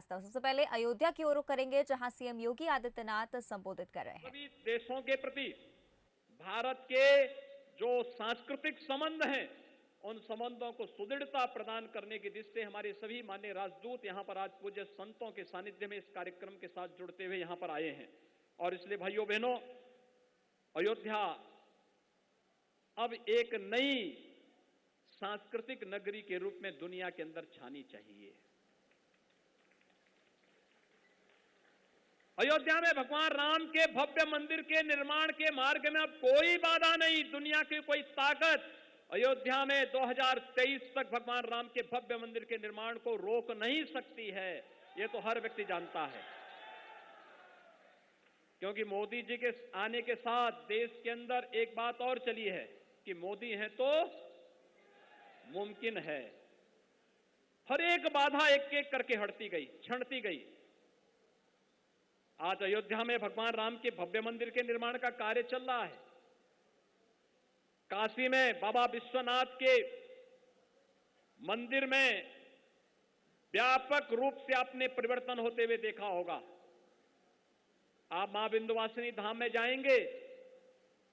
श्रीवास्तव। सबसे पहले अयोध्या की ओर रुख करेंगे, जहां सीएम योगी आदित्यनाथ संबोधित कर रहे हैं। सभी देशों के प्रति भारत के जो सांस्कृतिक संबंध हैं, उन संबंधों को सुदृढ़ता प्रदान करने की दृष्टि से हमारे सभी माननीय राजदूत यहां पर आज पूज्य संतों के सानिध्य में इस कार्यक्रम के साथ जुड़ते हुए यहां पर आए हैं। और इसलिए भाइयों बहनों, अयोध्या अब एक नई सांस्कृतिक नगरी के रूप में दुनिया के अंदर छानी चाहिए। अयोध्या में भगवान राम के भव्य मंदिर के निर्माण के मार्ग में अब कोई बाधा नहीं, दुनिया की कोई ताकत अयोध्या में 2023 तक भगवान राम के भव्य मंदिर के निर्माण को रोक नहीं सकती है। यह तो हर व्यक्ति जानता है, क्योंकि मोदी जी के आने के साथ देश के अंदर एक बात और चली है कि मोदी हैं तो मुमकिन है। हर एक बाधा एक एक करके हटती गई, छंटती गई। आज अयोध्या में भगवान राम के भव्य मंदिर के निर्माण का कार्य चल रहा है। काशी में बाबा विश्वनाथ के मंदिर में व्यापक रूप से आपने परिवर्तन होते हुए देखा होगा। आप मां विंध्यवासिनी धाम में जाएंगे,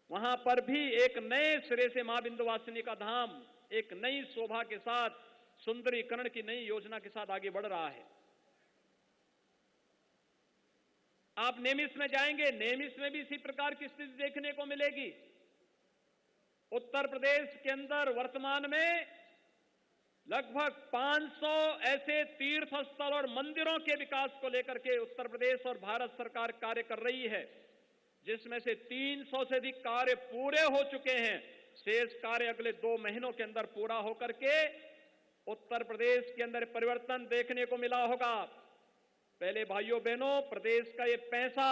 वहां पर भी एक नए सिरे से मां विंध्यवासिनी का धाम एक नई शोभा के साथ, सुंदरीकरण की नई योजना के साथ आगे बढ़ रहा है। आप नेमिस में जाएंगे, नेमिस में भी इसी प्रकार की स्थिति देखने को मिलेगी। उत्तर प्रदेश के अंदर वर्तमान में लगभग 500 ऐसे तीर्थ स्थल और मंदिरों के विकास को लेकर के उत्तर प्रदेश और भारत सरकार कार्य कर रही है, जिसमें से 300 से अधिक कार्य पूरे हो चुके हैं। शेष कार्य अगले 2 महीनों के अंदर पूरा होकर के उत्तर प्रदेश के अंदर परिवर्तन देखने को मिला होगा। पहले भाइयों बहनों, प्रदेश का ये पैसा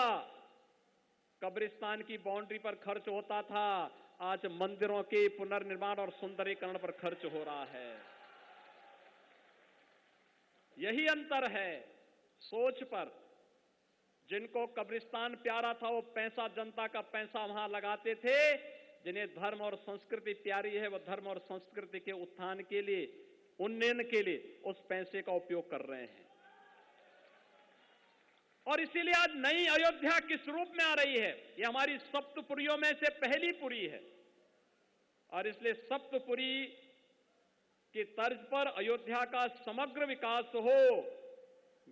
कब्रिस्तान की बाउंड्री पर खर्च होता था, आज मंदिरों के पुनर्निर्माण और सुंदरीकरण पर खर्च हो रहा है। यही अंतर है सोच पर। जिनको कब्रिस्तान प्यारा था, वो पैसा, जनता का पैसा वहां लगाते थे। जिन्हें धर्म और संस्कृति प्यारी है, वो धर्म और संस्कृति के उत्थान के लिए, उन्नयन के लिए उस पैसे का उपयोग कर रहे हैं। और इसीलिए आज नई अयोध्या किस रूप में आ रही है? ये हमारी सप्तपुरियों में से पहली पुरी है, और इसलिए सप्तपुरी की तर्ज पर अयोध्या का समग्र विकास हो,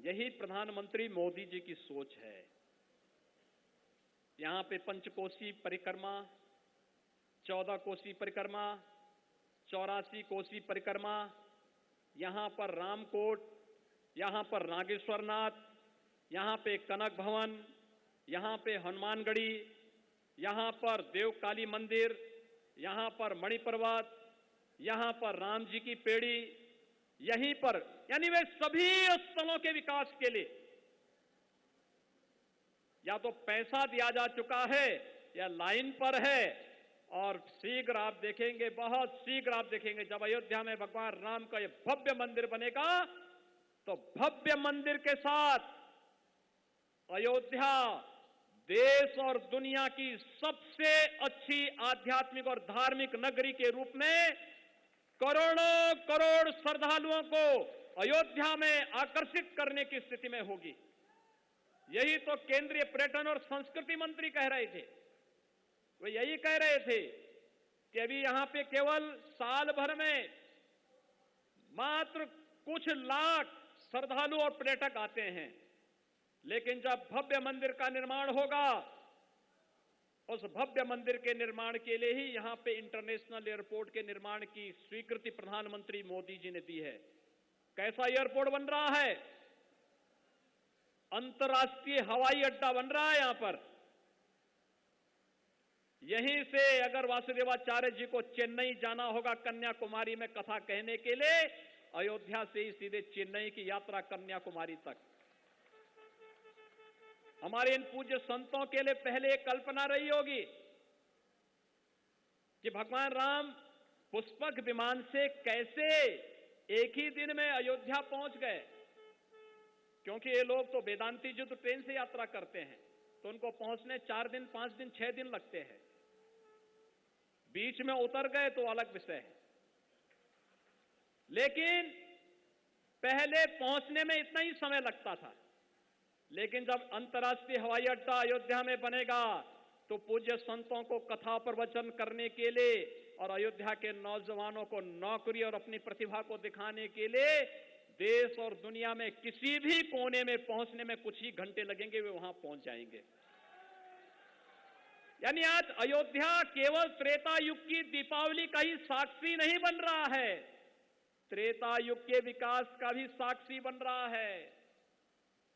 यही प्रधानमंत्री मोदी जी की सोच है। यहां पे पंचकोसी परिक्रमा, 14 कोसी परिक्रमा, 84 कोसी परिक्रमा, यहां पर रामकोट, यहां पर नागेश्वरनाथ, यहां पे कनक भवन, यहां पे हनुमानगढ़ी, यहां पर देवकाली मंदिर, यहां पर मणिपर्वत, यहां पर राम जी की पेड़ी, यहीं पर, यानी वे सभी स्थलों के विकास के लिए या तो पैसा दिया जा चुका है या लाइन पर है। और शीघ्र आप देखेंगे, बहुत शीघ्र आप देखेंगे, जब अयोध्या में भगवान राम का यह भव्य मंदिर बनेगा, तो भव्य मंदिर के साथ अयोध्या देश और दुनिया की सबसे अच्छी आध्यात्मिक और धार्मिक नगरी के रूप में करोड़ों करोड़ श्रद्धालुओं को अयोध्या में आकर्षित करने की स्थिति में होगी। यही तो केंद्रीय पर्यटन और संस्कृति मंत्री कह रहे थे। वो यही कह रहे थे कि अभी यहां पे केवल साल भर में मात्र कुछ लाख श्रद्धालु और पर्यटक आते हैं, लेकिन जब भव्य मंदिर का निर्माण होगा, उस भव्य मंदिर के निर्माण के लिए ही यहां पे इंटरनेशनल एयरपोर्ट के निर्माण की स्वीकृति प्रधानमंत्री मोदी जी ने दी है। कैसा एयरपोर्ट बन रहा है? अंतर्राष्ट्रीय हवाई अड्डा बन रहा है यहां पर। यहीं से अगर वासुदेवाचार्य जी को चेन्नई जाना होगा कन्याकुमारी में कथा कहने के लिए, अयोध्या से ही सीधे चेन्नई की यात्रा कन्याकुमारी तक। हमारे इन पूज्य संतों के लिए पहले एक कल्पना रही होगी कि भगवान राम पुष्पक विमान से कैसे एक ही दिन में अयोध्या पहुंच गए, क्योंकि ये लोग तो वेदांती जी तो ट्रेन से यात्रा करते हैं, तो उनको पहुंचने 4 दिन, 5 दिन, 6 दिन लगते हैं। बीच में उतर गए तो अलग विषय है। लेकिन पहले पहुंचने में इतना ही समय लगता था, लेकिन जब अंतर्राष्ट्रीय हवाई अड्डा अयोध्या में बनेगा तो पूज्य संतों को कथा प्रवचन करने के लिए और अयोध्या के नौजवानों को नौकरी और अपनी प्रतिभा को दिखाने के लिए देश और दुनिया में किसी भी कोने में पहुंचने में कुछ ही घंटे लगेंगे, वे वहां पहुंच जाएंगे। यानी आज अयोध्या केवल त्रेता युग की दीपावली का ही साक्षी नहीं बन रहा है, त्रेता युग के विकास का भी साक्षी बन रहा है।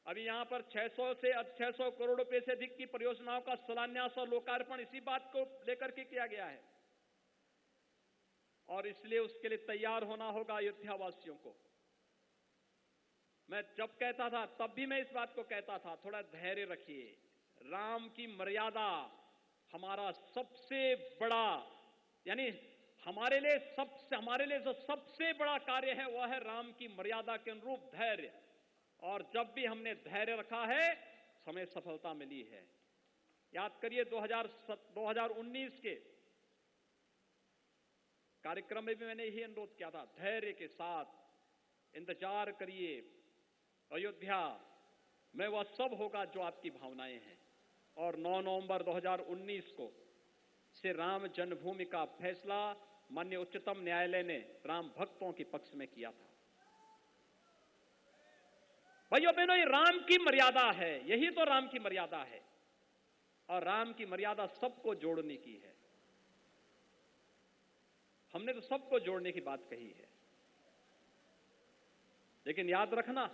अभी यहां पर 600 करोड़ रुपए से अधिक की परियोजनाओं का शिलान्यास और लोकार्पण इसी बात को लेकर के किया गया है, और इसलिए उसके लिए तैयार होना होगा अयोध्या वासियों को। मैं जब कहता था तब भी मैं इस बात को कहता था, थोड़ा धैर्य रखिए। राम की मर्यादा हमारा सबसे बड़ा, यानी हमारे लिए जो सबसे बड़ा कार्य है वह है राम की मर्यादा के अनुरूप धैर्य। और जब भी हमने धैर्य रखा है हमें सफलता मिली है। याद करिए 2019 के कार्यक्रम में भी मैंने यही अनुरोध किया था, धैर्य के साथ इंतजार करिए, अयोध्या में वह सब होगा जो आपकी भावनाएं हैं। और 9 नवंबर 2019 को से राम जन्मभूमि का फैसला माननीय उच्चतम न्यायालय ने राम भक्तों के पक्ष में किया था। भाइयों बहनों, ये राम की मर्यादा है, यही तो राम की मर्यादा है। और राम की मर्यादा सबको जोड़ने की है। हमने तो सबको जोड़ने की बात कही है, लेकिन याद रखना,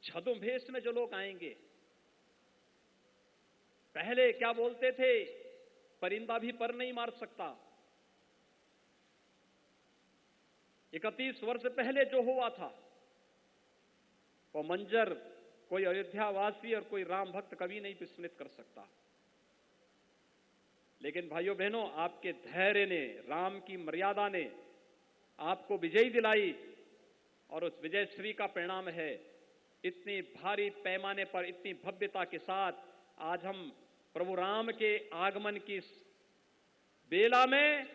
छद्मवेश में जो लोग आएंगे, पहले क्या बोलते थे, परिंदा भी पर नहीं मार सकता। 31 वर्ष पहले जो हुआ था वो मंजर कोई अयोध्यावासी और कोई राम भक्त कभी नहीं विस्मृत कर सकता। लेकिन भाइयों बहनों, आपके धैर्य ने, राम की मर्यादा ने आपको विजयी दिलाई, और उस विजयश्री का परिणाम है इतनी भारी पैमाने पर, इतनी भव्यता के साथ आज हम प्रभु राम के आगमन की बेला में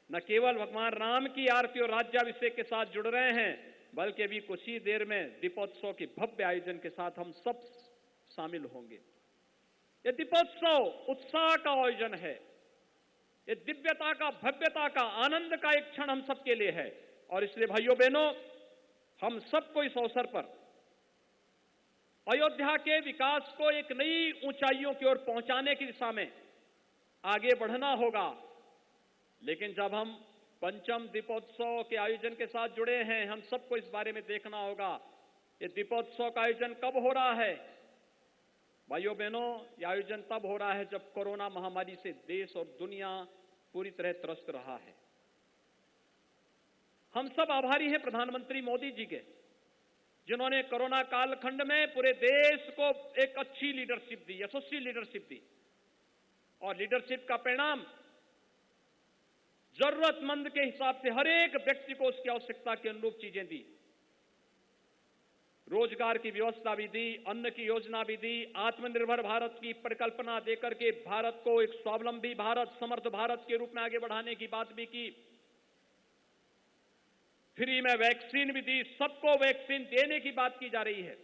न केवल भगवान राम की आरती और राज्याभिषेक के साथ जुड़ रहे हैं, बल्कि अभी कुछ ही देर में दीपोत्सव के भव्य आयोजन के साथ हम सब शामिल होंगे। ये दीपोत्सव उत्साह का आयोजन है, ये दिव्यता का, भव्यता का, आनंद का एक क्षण हम सबके लिए है। और इसलिए भाइयों बहनों, हम सबको इस अवसर पर अयोध्या के विकास को एक नई ऊंचाइयों की ओर पहुंचाने की दिशा में आगे बढ़ना होगा। लेकिन जब हम पंचम दीपोत्सव के आयोजन के साथ जुड़े हैं, हम सबको इस बारे में देखना होगा, ये दीपोत्सव का आयोजन कब हो रहा है। भाइयों बहनों, ये आयोजन तब हो रहा है जब कोरोना महामारी से देश और दुनिया पूरी तरह त्रस्त रहा है। हम सब आभारी हैं प्रधानमंत्री मोदी जी के, जिन्होंने कोरोना कालखंड में पूरे देश को एक अच्छी लीडरशिप दी, यशस्वी लीडरशिप दी। और लीडरशिप का परिणाम जरूरतमंद के हिसाब से हर एक व्यक्ति को उसकी आवश्यकता के अनुरूप चीजें दी। रोजगार की व्यवस्था भी दी, अन्न की योजना भी दी, आत्मनिर्भर भारत की परिकल्पना देकर के भारत को एक स्वावलंबी भारत, समर्थ भारत के रूप में आगे बढ़ाने की बात भी की। फ्री में वैक्सीन भी दी, सबको वैक्सीन देने की बात की जा रही है।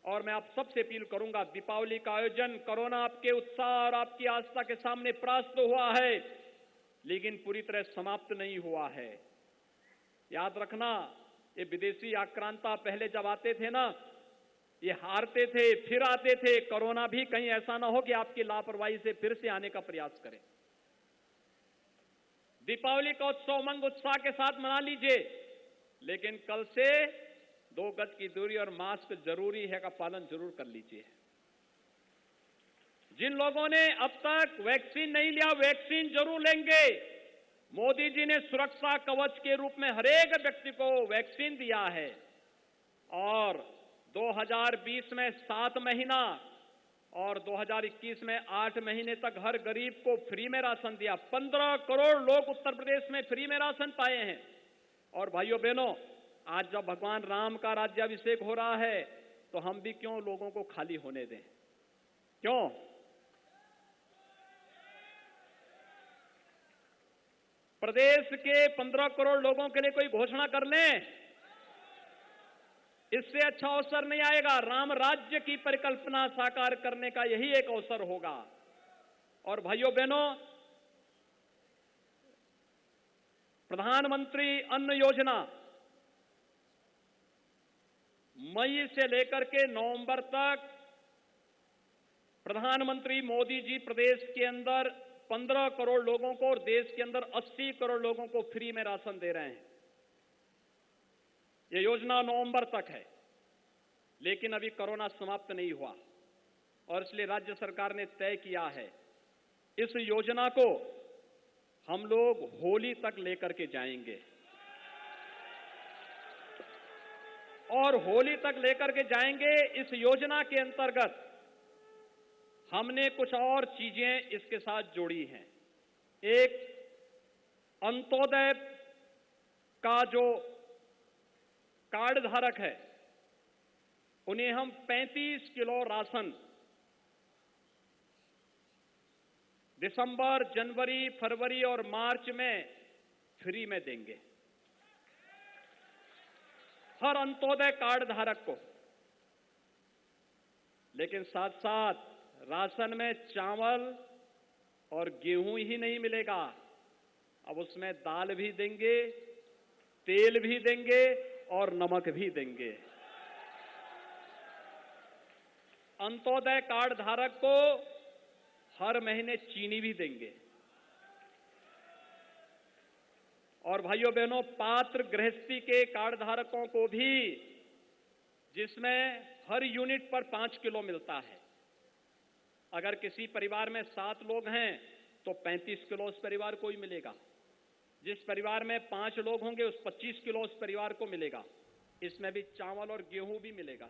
और मैं आप सबसे अपील करूंगा, दीपावली का आयोजन, कोरोना आपके उत्साह और आपकी आस्था के सामने परास्त हुआ है, लेकिन पूरी तरह समाप्त नहीं हुआ है। याद रखना, ये विदेशी आक्रांता पहले जब आते थे ना, ये हारते थे फिर आते थे। कोरोना भी कहीं ऐसा ना हो कि आपकी लापरवाही से फिर से आने का प्रयास करे। दीपावली का उत्सव उमंग उत्साह के साथ मना लीजिए, लेकिन कल से 2 गज की दूरी और मास्क जरूरी है का पालन जरूर कर लीजिए। जिन लोगों ने अब तक वैक्सीन नहीं लिया, वैक्सीन जरूर लेंगे। मोदी जी ने सुरक्षा कवच के रूप में हर एक व्यक्ति को वैक्सीन दिया है। और 2020 में 7 महीना और 2021 में 8 महीने तक हर गरीब को फ्री में राशन दिया। 15 करोड़ लोग उत्तर प्रदेश में फ्री में राशन पाए हैं। और भाइयों बहनों, आज जब भगवान राम का राज्याभिषेक हो रहा है, तो हम भी क्यों लोगों को खाली होने दें? क्यों? प्रदेश के 15 करोड़ लोगों के लिए कोई घोषणा कर लें, इससे अच्छा अवसर नहीं आएगा। राम राज्य की परिकल्पना साकार करने का यही एक अवसर होगा। और भाइयों बहनों, प्रधानमंत्री अन्न योजना मई से लेकर के नवंबर तक प्रधानमंत्री मोदी जी प्रदेश के अंदर 15 करोड़ लोगों को और देश के अंदर 80 करोड़ लोगों को फ्री में राशन दे रहे हैं। यह योजना नवंबर तक है, लेकिन अभी कोरोना समाप्त नहीं हुआ और इसलिए राज्य सरकार ने तय किया है इस योजना को हम लोग होली तक लेकर के जाएंगे। और होली तक लेकर के जाएंगे। इस योजना के अंतर्गत हमने कुछ और चीजें इसके साथ जोड़ी हैं। एक, अंत्योदय का जो कार्ड धारक है उन्हें हम 35 किलो राशन दिसंबर, जनवरी, फरवरी और मार्च में फ्री में देंगे हर अंत्योदय कार्ड धारक को। लेकिन साथ साथ राशन में चावल और गेहूं ही नहीं मिलेगा, अब उसमें दाल भी देंगे, तेल भी देंगे और नमक भी देंगे। अंत्योदय कार्ड धारक को हर महीने चीनी भी देंगे। और भाइयों बहनों, पात्र गृहस्थी के कार्ड धारकों को भी, जिसमें हर यूनिट पर 5 किलो मिलता है, अगर किसी परिवार में 7 लोग हैं तो 35 किलो उस परिवार को ही मिलेगा। जिस परिवार में 5 लोग होंगे उस 25 किलो उस परिवार को मिलेगा। इसमें भी चावल और गेहूं भी मिलेगा।